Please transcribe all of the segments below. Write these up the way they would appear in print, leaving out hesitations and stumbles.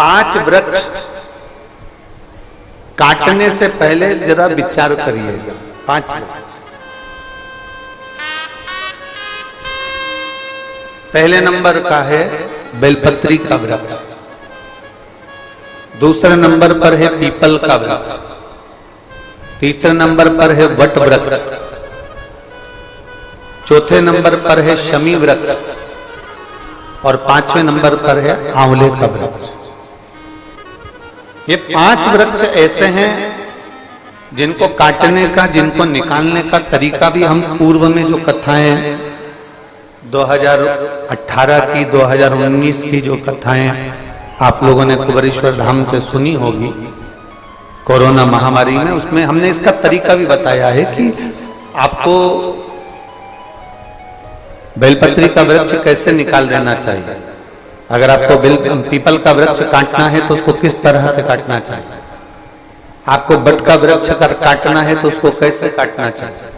5 वृक्ष काटने से पहले जरा विचार करिएगा। 5 वृक्ष। पहले नंबर का है बेलपत्री का वृक्ष, दूसरे नंबर पर है पीपल का वृक्ष, तीसरे नंबर पर है वट वृक्ष, चौथे नंबर पर है शमी वृक्ष और 5वें नंबर पर है आंवले का वृक्ष। ये 5 वृक्ष ऐसे हैं जिनको काटने का, जिनको निकालने का तरीका भी हम पूर्व में जो कथाएं 2018 की 2019 की जो कथाएं आप लोगों ने कुबेरेश्वर धाम से सुनी होगी कोरोना महामारी में, उसमें हमने इसका तरीका भी बताया है कि आपको बेलपत्री का वृक्ष कैसे निकाल देना चाहिए। अगर आपको पीपल का वृक्ष काटना है तो उसको किस तरह से काटना चाहिए, आपको बट का वृक्ष काटना है तो उसको कैसे काटना चाहिए,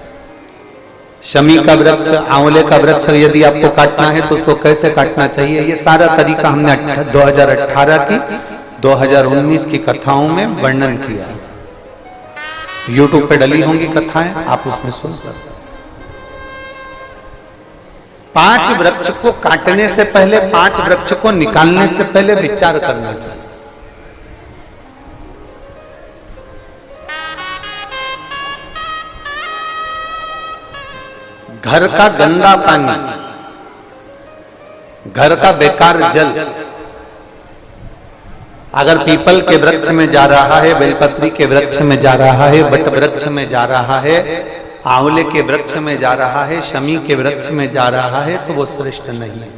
शमी का वृक्ष, आंवले का वृक्ष यदि आपको काटना है तो उसको कैसे काटना चाहिए। ये सारा तरीका हमने 2018 की 2019 की कथाओं में वर्णन किया है। YouTube पे डली होंगी कथाएं, आप उसमें सुन सकते। 5 वृक्ष को काटने से पहले, 5 वृक्ष को निकालने से पहले विचार करना चाहिए। घर का गंदा पानी, घर का बेकार जल अगर पीपल के वृक्ष में जा रहा है, बेलपत्री के वृक्ष में जा रहा है, बट वृक्ष में जा रहा है, आंवले के वृक्ष में जा रहा है, शमी के वृक्ष में जा रहा है, तो वो श्रेष्ठ नहीं है,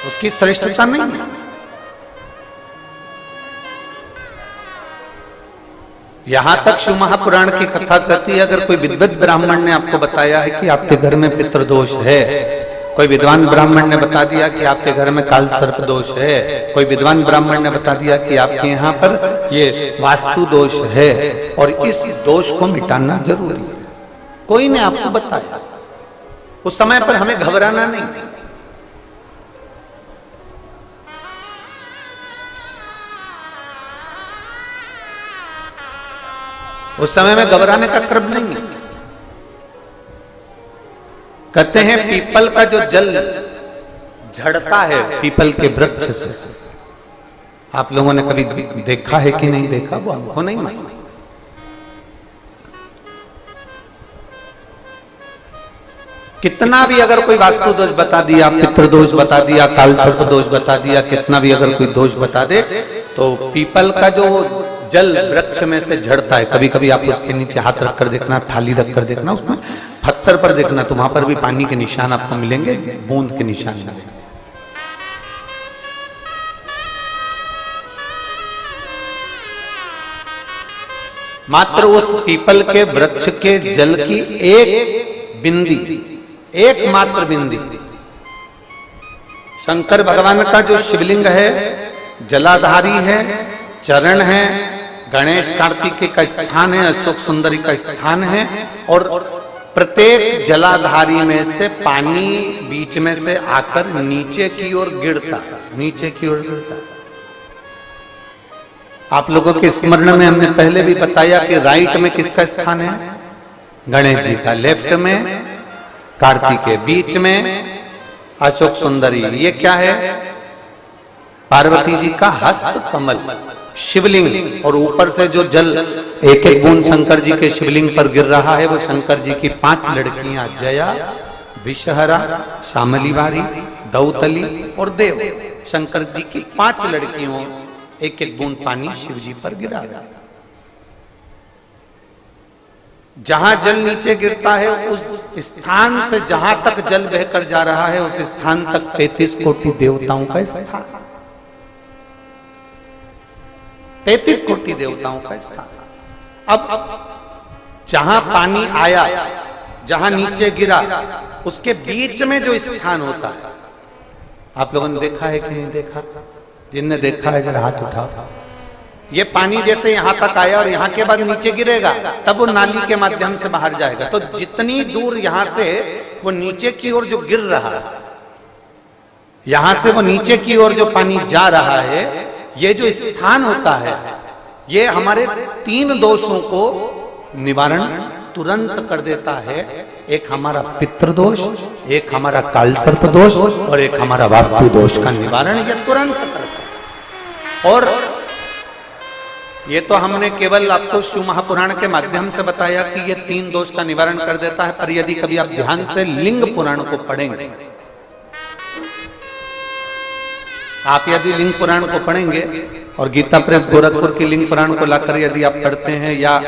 उसकी श्रेष्ठता नहीं है। यहां तक शिव महापुराण की कथा कहती है, अगर कोई विद्वत ब्राह्मण ने आपको बताया है कि आपके घर में पितृदोष है, कोई विद्वान ब्राह्मण ने बता दिया कि आपके घर में काल सर्प दोष है, कोई विद्वान ब्राह्मण ने बता दिया कि आपके यहाँ पर ये वास्तु दोष है और इस दोष को मिटाना जरूरी है, कोई ने आपको बताया, उस समय पर हमें घबराना नहीं। उस समय में घबराने का क्रम नहीं है। कहते हैं पीपल का जो जल झड़ता है पीपल के वृक्ष से, आप लोगों ने कभी देखा है कि नहीं देखा, वो हमको नहीं मालूम। कितना भी अगर कोई वास्तु दोष बता दिया, पितृदोष बता दिया, काल सर्प दोष बता दिया, कितना भी अगर कोई दोष बता दे, तो पीपल का जो जल वृक्ष में से झड़ता है, कभी कभी आप उसके नीचे हाथ रखकर देखना, थाली रखकर देखना, उसमें पत्थर पर देखना, तो वहां पर भी पानी के निशान आपको मिलेंगे, बूंद के निशान मिलेंगे। मात्र उस पीपल के वृक्ष के जल की एक बिंदी, एकमात्र बिंदी, शंकर भगवान का जो शिवलिंग है, जलाधारी है, चरण है, गणेश कार्तिकेय का स्थान है, अशोक सुंदरी का स्थान है, और प्रत्येक जलाधारी में से पानी बीच में से आकर नीचे की ओर गिरता है, नीचे की ओर गिरता है। आप लोगों के स्मरण में हमने पहले भी बताया कि राइट में किसका स्थान है, गणेश जी का, लेफ्ट में कार्तिकेय, बीच में अशोक सुंदरी। ये क्या है, पार्वती जी का हस्त कमल शिवलिंग, और ऊपर से जो जल एक एक बूंद शंकर जी के शिवलिंग पर गिर रहा है, वो शंकर जी की 5 लड़कियां, जया, विषहरा, शामलीवारी, दौतली और देव, शंकर जी की 5 लड़कियों, एक एक बूंद पानी शिव जी पर गिरा। जहां जल नीचे गिरता है उस स्थान से जहां तक जल बहकर जा रहा है, उस स्थान तक 33 कोटि देवताओं का स्थान, 33 कोटि देवताओं का स्थान। अब जहां पानी आया, जहां नीचे गिरा, उसके बीच में जो स्थान होता है, आप लोगों ने देखा है कि नहीं देखा? जिनने देखा है जरा हाथ उठाओ। ये पानी जैसे यहां तक आया और यहां के बाद नीचे गिरेगा, तब वो नाली के माध्यम से बाहर जाएगा। तो जितनी दूर यहां से वो नीचे की ओर जो गिर रहा है, यहां से वो नीचे की ओर जो पानी जा रहा है, ये जो स्थान होता है, ये हमारे 3 दोषों को निवारण तुरंत कर देता है। एक हमारा पितृदोष, एक हमारा कालसर्प दोष और एक हमारा वास्तु दोष का निवारण ये तुरंत करता है। और ये तो हमने केवल आपको शिव महापुराण के माध्यम से बताया कि ये 3 दोष का निवारण कर देता है, पर यदि कभी आप ध्यान से लिंग पुराण को पढ़ेंगे, आप यदि लिंग पुराण को पढ़ेंगे और गीता प्रेस गोरखपुर की लिंग पुराण को लाकर यदि आप पढ़ते हैं, या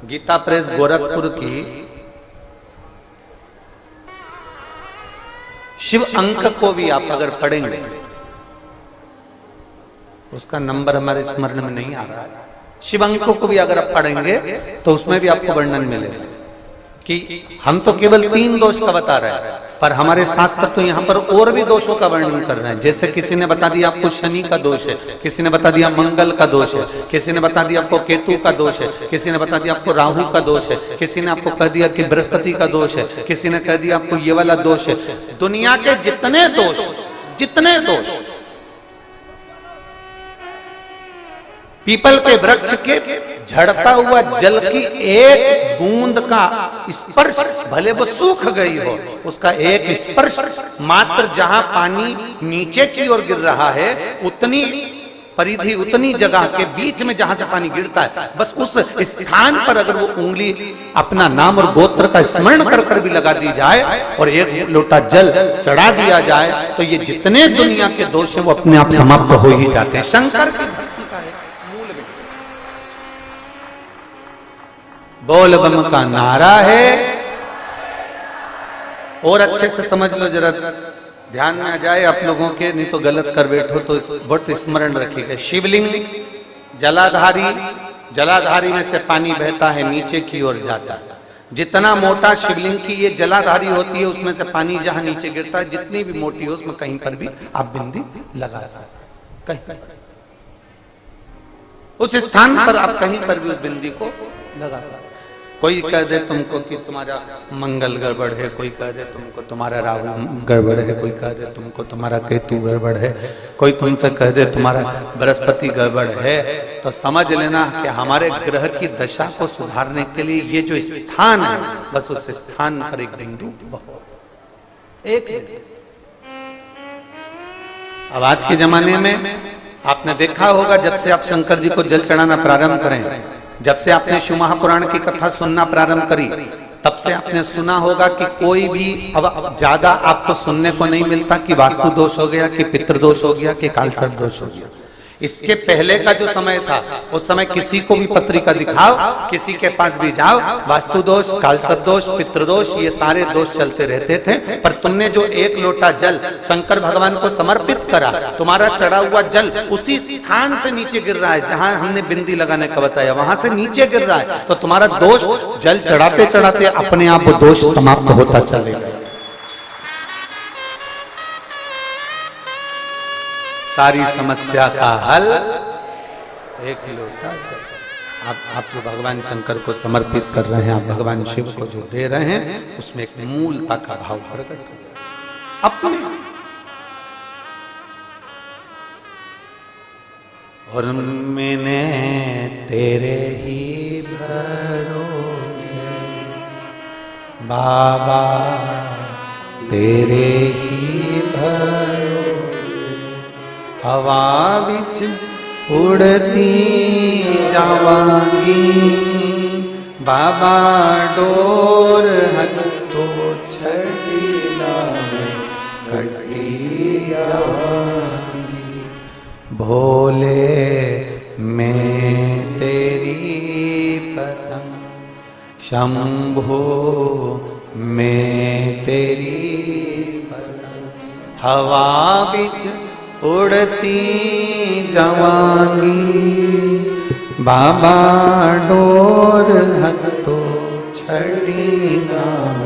गीता प्रेस गोरखपुर की शिव अंक को भी आप अगर पढ़ेंगे, उसका नंबर हमारे स्मरण में नहीं आ रहा है, शिव अंक को भी अगर आप पढ़ेंगे तो उसमें भी आपको वर्णन मिलेगा कि हम तो केवल 3 दोष का बता रहे हैं, पर हमारे शास्त्र तो यहाँ पर और भी दोषों का वर्णन कर रहे हैं। जैसे किसी ने बता दिया आपको शनि का दोष है, किसी ने बता दिया मंगल का दोष है, किसी ने बता दिया आपको केतु का दोष है, किसी ने बता दिया आपको राहु का दोष है, किसी ने आपको कह दिया कि बृहस्पति का दोष है, किसी ने कह दिया आपको ये वाला दोष है। दुनिया के जितने दोष पीपल के वृक्ष के झड़ता हुआ जल की एक बूंद का स्पर्श, भले वो सूख गई हो, उसका एक स्पर्श मात्र जहां पानी नीचे की ओर गिर रहा है, उतनी परिधि, उतनी जगह के बीच में जहां से पानी गिरता है, बस उस स्थान पर अगर वो उंगली अपना नाम और गोत्र का स्मरण कर कर भी लगा दी जाए और एक लोटा जल चढ़ा दिया जाए, तो ये जितने दुनिया के दोष हैं वो अपने आप समाप्त हो ही जाते हैं। शंकर की भक्ति का है बोल बम का नारा है। और अच्छे से समझ लो, जरा ध्यान में आ जाए आप लोगों के, नहीं तो गलत कर बैठो तो बहुत स्मरण रखिएगा। शिवलिंग जलाधारी में से पानी बहता है, नीचे की ओर जाता है। जितना मोटा शिवलिंग की ये जलाधारी होती है, उसमें से पानी जहां नीचे गिरता है, जितनी भी मोटी हो, उसमें कहीं पर भी आप बिंदी लगा सकते, कहीं उस स्थान पर आप कहीं पर भी उस बिंदी को लगा सकते। कोई कह दे तुमको कि तुम्हारा मंगल गड़बड़ है, कोई कह दे तुमको तुम्हारा राहु गड़बड़ है, कोई कह दे तुमको तुम्हारा केतु गड़बड़ है, कोई तुमसे कह दे तुम्हारा बृहस्पति गड़बड़ है, तो समझ लेना कि हमारे ग्रह की दशा को सुधारने के लिए ये जो स्थान है, बस उस स्थान पर एक बिंदु एक। अब आज के जमाने में आपने देखा होगा, जब से आप शंकर जी को जल चढ़ाना प्रारंभ करें, जब से आपने शिव महापुराण की कथा सुनना प्रारंभ करी, तब से आपने सुना होगा कि कोई भी अब ज्यादा आपको सुनने को नहीं मिलता कि वास्तु दोष हो गया, कि पितृदोष हो गया, कि कालसर्प दोष हो गया। इसके पहले का जो समय था, उस समय किसी को भी पत्रिका दिखाओ, किसी के पास भी जाओ, वास्तु दोष, कालसर्प दोष, पितृदोष, ये सारे दोष चलते रहते थे। पर तुमने जो एक लोटा जल शंकर भगवान को समर्पित करा, तुम्हारा चढ़ा हुआ जल उसी स्थान से नीचे गिर रहा है जहां हमने बिंदी लगाने का बताया, वहां से नीचे गिर रहा है, तो तुम्हारा दोष जल चढ़ाते चढ़ाते अपने आप वो दोष समाप्त होता चलेगा। सारी समस्या का हल एक ही लोटा जल। आप जो भगवान शंकर को समर्पित कर रहे हैं, आप भगवान शिव को जो दे रहे हैं, उसमें एक मूलता का भाव प्रकट कर अपने। और मैंने तेरे ही भरोसे बाबा, तेरे ही भरोसे हवा बिच उड़ती जावांगी, बाबा डोर हथो छड़ी लाए कटी जावांगी। भोले मैं तेरी पतंग, शंभो मैं तेरी पतंग, हवा बिच उड़ती जवानी, बाबा डोर हथो छड़ी नाम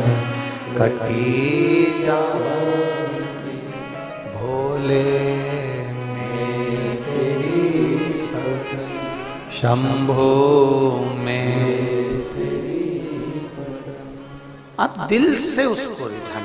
कटी जावानी। भोले में तेरी पतंग, शंभो में तेरी पतंग। आप दिल से उसको रिझाइए।